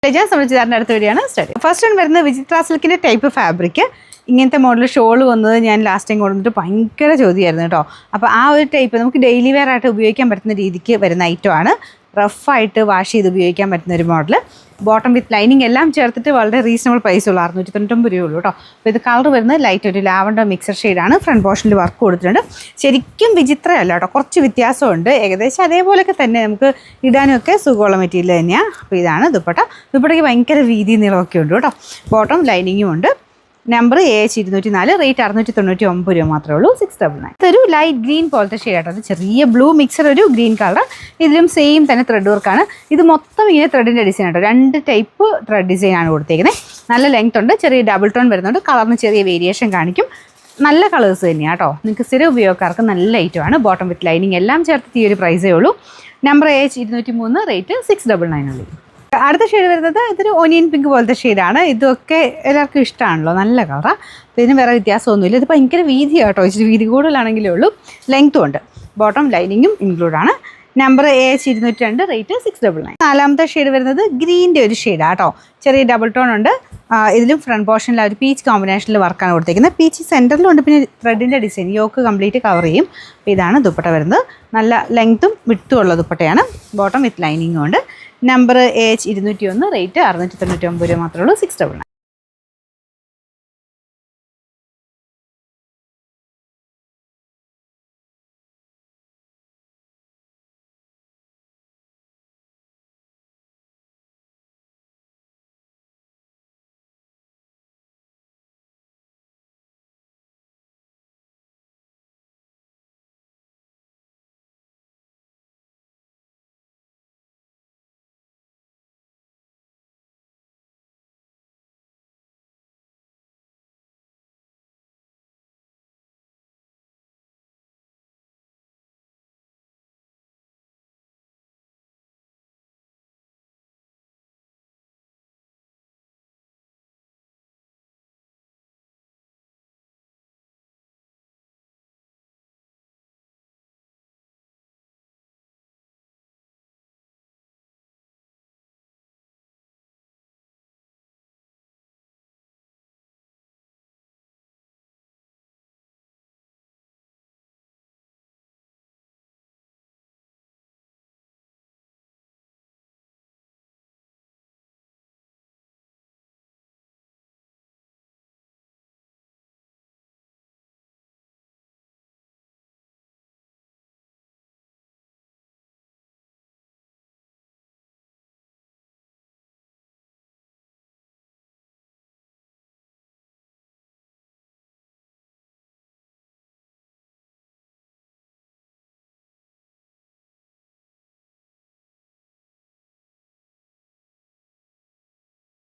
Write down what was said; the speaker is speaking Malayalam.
സംബന്ധിച്ചാറിൻ്റെ അടുത്ത വീഡിയോയാണ് സ്റ്റഡി. ഫസ്റ്റ് വൺ വരുന്നത് വിചിത്ര സിൽക്കിൻ്റെ ടൈപ്പ് ഫാബ്രിക്. ഇങ്ങനത്തെ മോഡൽ ഷോൾ വന്നത് ഞാൻ ലാസ്റ്റ് ടൈം കൊണ്ടുവന്നിട്ട് ഭയങ്കര ചോദ്യമായിരുന്നു കേട്ടോ. അപ്പോൾ ആ ഒരു ടൈപ്പ് നമുക്ക് ഡെയിലി വെയർ ആയിട്ട് ഉപയോഗിക്കാൻ പറ്റുന്ന രീതിക്ക് വരുന്ന ഐറ്റമാണ്. റഫായിട്ട് വാഷ് ചെയ്ത് ഉപയോഗിക്കാൻ പറ്റുന്ന ഒരു മോഡൽ. ബോട്ടം വിത്ത് ലൈനിങ് എല്ലാം ചേർത്തിട്ട് വളരെ റീസണബിൾ പ്രൈസുള്ള 699 രൂപയുള്ളൂ കേട്ടോ. അപ്പോൾ ഇത് കളർ വരുന്നത് ലൈറ്റ് ഒരു ലാവൻഡർ മിക്സർ ഷെയ്ഡാണ്. ഫ്രണ്ട് പോർഷനിൽ വർക്ക് കൊടുത്തിട്ടുണ്ട്. ശരിക്കും വിചിത്രമല്ല കേട്ടോ, കുറച്ച് വ്യത്യാസമുണ്ട്. ഏകദേശം അതേപോലെയൊക്കെ തന്നെ നമുക്ക് ഇടാനുമൊക്കെ സുഖമുള്ള മെറ്റീരിയൽ തന്നെയാണ്. അപ്പോൾ ഇതാണ് ദുപ്പട്ട. ദുപ്പട്ടയ്ക്ക് ഭയങ്കര വീതി നീളമൊക്കെ ഉണ്ട് കേട്ടോ. ബോട്ടം ലൈനിങ്ങും ഉണ്ട്. നമ്പർ AH204, റേറ്റ് 699 രൂപ മാത്രമേ ഉള്ളൂ. 699. ഇതൊരു ലൈറ്റ് ഗ്രീൻ പോലത്തെ ഷെയ്ഡാണ്. അത് ചെറിയ ബ്ലൂ മിക്സർ ഒരു ഗ്രീൻ കളർ. ഇതിലും സെയിം തന്നെ ത്രെഡ് വർക്കാണ്. ഇത് മൊത്തം ഇങ്ങനെ ത്രെഡിൻ്റെ ഡിസൈൻ ആട്ടോ. 2 ടൈപ്പ് ത്രെഡ് ഡിസൈനാണ് കൊടുത്തേക്കുന്നത്. നല്ല ലെങ്ത് ഉണ്ട്. ചെറിയ ഡബിൾ ടോൺ വരുന്നുണ്ട്. കളറിന് ചെറിയ വേരിയേഷൻ കാണിക്കും. നല്ല കളേഴ്സ് തന്നെയാണ് കേട്ടോ. നിങ്ങൾക്ക് സ്ഥിര ഉപയോഗക്കാർക്ക് നല്ല ഐറ്റമാണ്. ബോട്ടം വിത്ത് ലൈനിങ് എല്ലാം ചേർത്ത് ഈ ഒരു പ്രൈസേ ഉള്ളൂ. നമ്പർ AH203, റേറ്റ് 699 ഉള്ളൂ. അടുത്ത ഷെയ്ഡ് വരുന്നത് ഇതൊരു ഒനിയൻ പിങ്ക് പോലത്തെ ഷെയ്ഡാണ്. ഇതൊക്കെ എല്ലാവർക്കും ഇഷ്ടമാണല്ലോ, നല്ല കളറാണ്. അപ്പോൾ ഇതിന് വേറെ വ്യത്യാസമൊന്നുമില്ല. ഇത് ഭയങ്കര വീതിയാണ് കേട്ടോ. ഇച്ചിരി വീതി കൂടുതലാണെങ്കിലേ ഉള്ളൂ. ലെങ്ത്തും ഉണ്ട്. ബോട്ടം ലൈനിങ്ങും ഇൻക്ലൂഡാണ്. Number AH202, rate 699. നാലാമത്തെ ഷെയ്ഡ് വരുന്നത് ഗ്രീൻ്റെ ഒരു ഷെയ്ഡാണ് കേട്ടോ. ചെറിയ ഡബിൾ ടോൺ ഉണ്ട്. ഇതിലും ഫ്രണ്ട് പോർഷനിൽ ഒരു പീച്ച് കോമ്പിനേഷനിൽ വർക്കാണ് കൊടുത്തേക്കുന്നത്. പീച്ച് സെൻറ്ററിലുണ്ട്. പിന്നെ ത്രെഡിൻ്റെ ഡിസൈൻ യോക്ക് കംപ്ലീറ്റ് കവർ ചെയ്യും. അപ്പോൾ ഇതാണ് ദുപ്പട്ട വരുന്നത്. നല്ല ലെങ്ത്തും വിട്ടും ഉള്ള ദുപ്പട്ടയാണ്. ബോട്ടം വിത്ത് ലൈനിങ്ങും ഉണ്ട്. നമ്പർ AH201, റേറ്റ് 699 രൂപ മാത്രമേ ഉള്ളൂ. 699.